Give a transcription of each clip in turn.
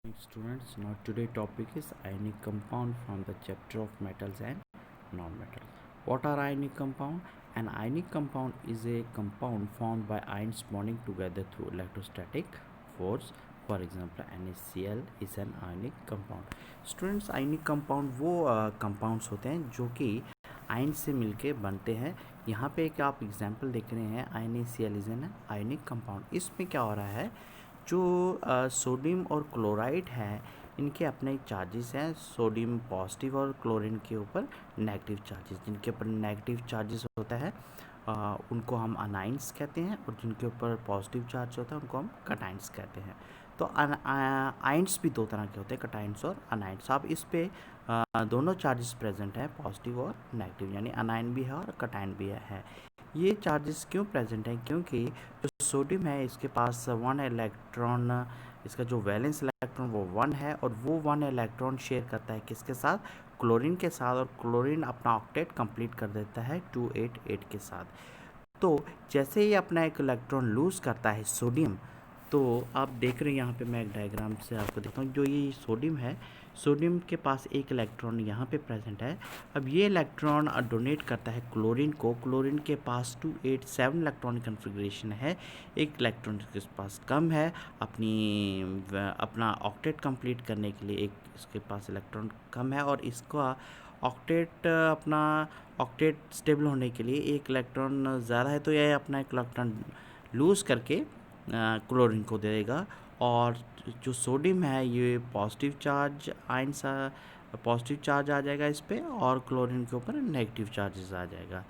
Students, now today topic is ionic compound from the chapter of metals and non-metal. What are ionic compound? An ionic compound is a compound formed by ions bonding together through electrostatic force. For example, NaCl is an ionic compound. Students, ionic compound वो compounds होते हैं जो कि ion से मिलके बनते हैं. यहाँ पे एक आप एग्जाम्पल देख रहे हैं, NaCl is an ionic compound. इसमें क्या हो रहा है, जो सोडियम और क्लोराइड है इनके अपने चार्जेस हैं. सोडियम पॉजिटिव और क्लोरीन के ऊपर नेगेटिव चार्जेस. जिनके ऊपर नेगेटिव चार्जेस होता है उनको हम अनाइंस कहते हैं, और जिनके ऊपर पॉजिटिव चार्ज होता है उनको हम कटाइंस कहते हैं. तो आइंस भी दो तरह के होते हैं, कटाइंस और अनाइंस. आप इस पे दोनों चार्जेस प्रेजेंट हैं, पॉजिटिव और नेगेटिव, यानी अनाइन भी है और कटाइन भी है. ये चार्जेस क्यों प्रेजेंट हैं? क्योंकि जो सोडियम है इसके पास वन इलेक्ट्रॉन, इसका जो वैलेंस इलेक्ट्रॉन वो वन है, और वो वन इलेक्ट्रॉन शेयर करता है किसके साथ? क्लोरीन के साथ. और क्लोरीन अपना ऑक्टेट कंप्लीट कर देता है 288 के साथ. तो जैसे ही अपना एक इलेक्ट्रॉन लूज़ करता है सोडियम, तो आप देख रहे हैं यहाँ पे मैं एक डायग्राम से आपको देखता हूँ. जो ये सोडियम है, सोडियम के पास एक इलेक्ट्रॉन यहाँ पे प्रेजेंट है. अब ये इलेक्ट्रॉन डोनेट करता है क्लोरीन को. क्लोरीन के पास 287 इलेक्ट्रॉन कन्फिग्रेशन है. एक इलेक्ट्रॉन के पास कम है अपना ऑक्टेट कंप्लीट करने के लिए. एक इसके पास इलेक्ट्रॉन कम है, और इसका ऑक्टेट अपना ऑक्टेट स्टेबल होने के लिए एक इलेक्ट्रॉन ज़्यादा है. तो यह अपना एक इलेक्ट्रॉन लूज़ करके क्लोरीन को दे देगा. और जो सोडियम है ये positive charge ions positive charge आ जाएगा इस पर, और क्लोरीन के ऊपर नेगेटिव चार्जेस आ जाएगा.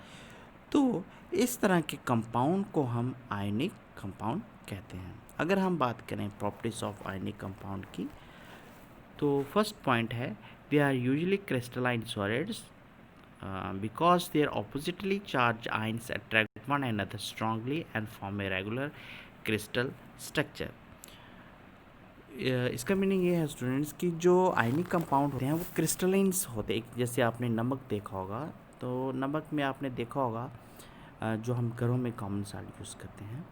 तो इस तरह के कंपाउंड को हम आयनिक कंपाउंड कहते हैं. अगर हम बात करें प्रॉपर्टीज ऑफ आयनिक कंपाउंड की, तो फर्स्ट पॉइंट है, they are usually crystalline solids because their oppositely charged ions attract one another strongly and form a regular crystal structure. इसका मीनिंग ये है स्टूडेंट्स कि जो आयनिक कंपाउंड होते हैं वो क्रिस्टलाइंस होते हैं. जैसे आपने नमक देखा होगा, तो नमक में आपने देखा होगा जो हम घरों में कॉमन साल्ट यूज़ करते हैं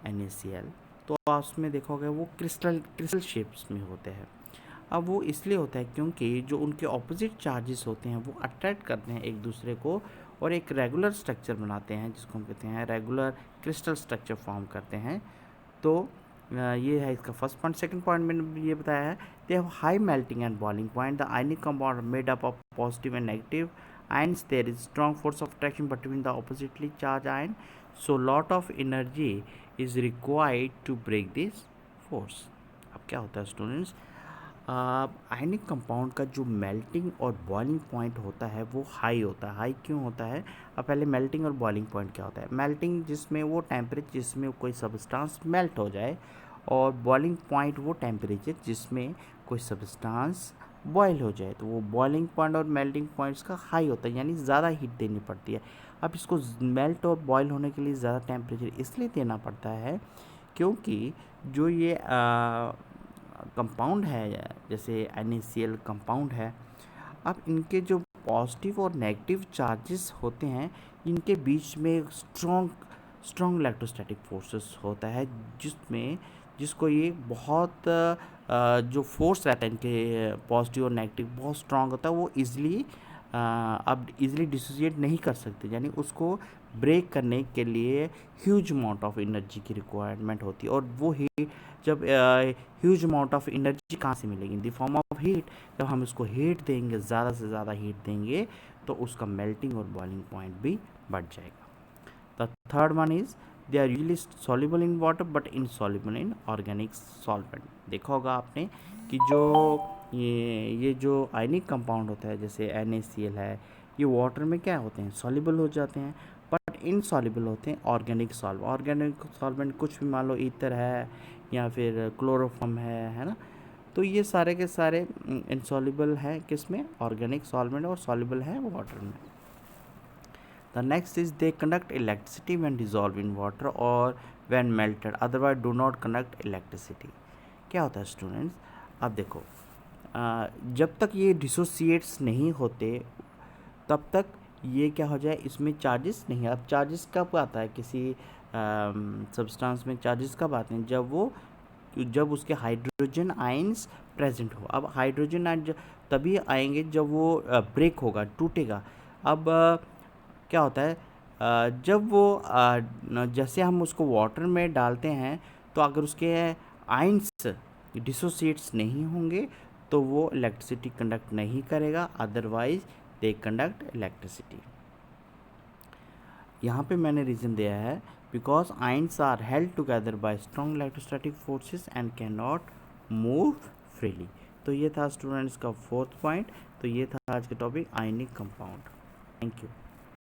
NaCl, तो आप उसमें देखा होगा वो क्रिस्टल शेप्स में होते हैं. अब वो इसलिए होता है क्योंकि जो उनके ऑपोजिट चार्जेस होते हैं वो अट्रैक्ट करते हैं एक दूसरे को, और एक रेगुलर स्ट्रक्चर बनाते हैं जिसको हम कहते हैं रेगुलर क्रिस्टल स्ट्रक्चर फॉर्म करते हैं. तो ये है इसका फर्स्ट पॉइंट. सेकंड पॉइंट मैंने ये बताया है, they have high melting and boiling point. The ionic compound made up of positive and negative ions. There is strong force of attraction between the oppositely charged ion, so lot of energy is required to break this force. अब क्या होता है students, ionic compound का जो melting और boiling point होता है वो हाई होता है. हाई क्यों होता है? अब पहले मेल्टिंग और बॉइलिंग पॉइंट क्या होता है? मेल्टिंग जिसमें वो टेम्परेचर जिसमें कोई सब्सटेंस मेल्ट हो जाए, और बॉइलिंग पॉइंट वो टेम्परेचर जिसमें कोई सब्सटेंस बॉयल हो जाए. तो वो बॉइलिंग पॉइंट और मेल्टिंग पॉइंट्स का हाई होता है, यानी ज़्यादा हीट देनी पड़ती है. अब इसको मेल्ट और बॉयल होने के लिए ज़्यादा टेम्परेचर इसलिए देना पड़ता है क्योंकि जो ये कंपाउंड है, जैसे NaCl कंपाउंड है, अब इनके जो पॉजिटिव और नेगेटिव चार्जेस होते हैं इनके बीच में स्ट्रॉन्ग इलेक्ट्रोस्टैटिक फोर्सेस होता है, जिसको ये बहुत जो फोर्स रहता है इनके पॉजिटिव और नेगेटिव बहुत स्ट्रॉन्ग होता है. वो ईज़िली अब ईज़िली डिसोसिएट नहीं कर सकते, यानी उसको ब्रेक करने के लिए ह्यूज अमाउंट ऑफ एनर्जी की रिक्वायरमेंट होती है. और वो हीट जब ह्यूज अमाउंट ऑफ एनर्जी कहाँ से मिलेगी? In the form of heat. जब हम इसको हीट देंगे, ज़्यादा से ज़्यादा हीट देंगे, तो उसका मेल्टिंग और बॉइलिंग पॉइंट भी बढ़ जाएगा. The third one is they are usually soluble in water but insoluble in organic solvent. देखा होगा आपने कि जो ये जो आयनिक कंपाउंड होता है जैसे NaCl है, ये वाटर में क्या होते हैं? सॉल्युबल हो जाते हैं, बट इनसॉल्युबल होते हैं ऑर्गेनिक सॉल्वेंट. कुछ भी मान लो ईथर है या फिर क्लोरोफॉर्म है ना. तो ये सारे के सारे इनसॉल्युबल हैं किस में? ऑर्गेनिक सॉल्वेंट, और सॉल्युबल है वाटर में. The next is they conduct electricity when dissolved in water or when melted, otherwise do not conduct electricity. क्या होता है स्टूडेंट्स? अब देखो, जब तक ये डिसोसिएट्स नहीं होते तब तक ये क्या हो जाए, इसमें चार्जेस नहीं. अब चार्जेस कब आता है किसी सब्सटेंस में? चार्जेस कब आते हैं? जब वो जब उसके हाइड्रोजन आयंस प्रेजेंट हो। अब हाइड्रोजन आयन तभी आएंगे जब वो ब्रेक होगा, टूटेगा। अब क्या होता है, जब वो जैसे हम उसको वाटर में डालते हैं तो अगर उसके आयंस डिसोसिएट्स नहीं होंगे तो वो इलेक्ट्रिसिटी कंडक्ट नहीं करेगा, अदरवाइज दे कंडक्ट इलेक्ट्रिसिटी। यहाँ पे मैंने रीज़न दिया है because ions are held together by strong electrostatic forces and can not move freely. तो ये था स्टूडेंट्स का 4th पॉइंट। तो ये था आज का topic ionic compound. Thank you.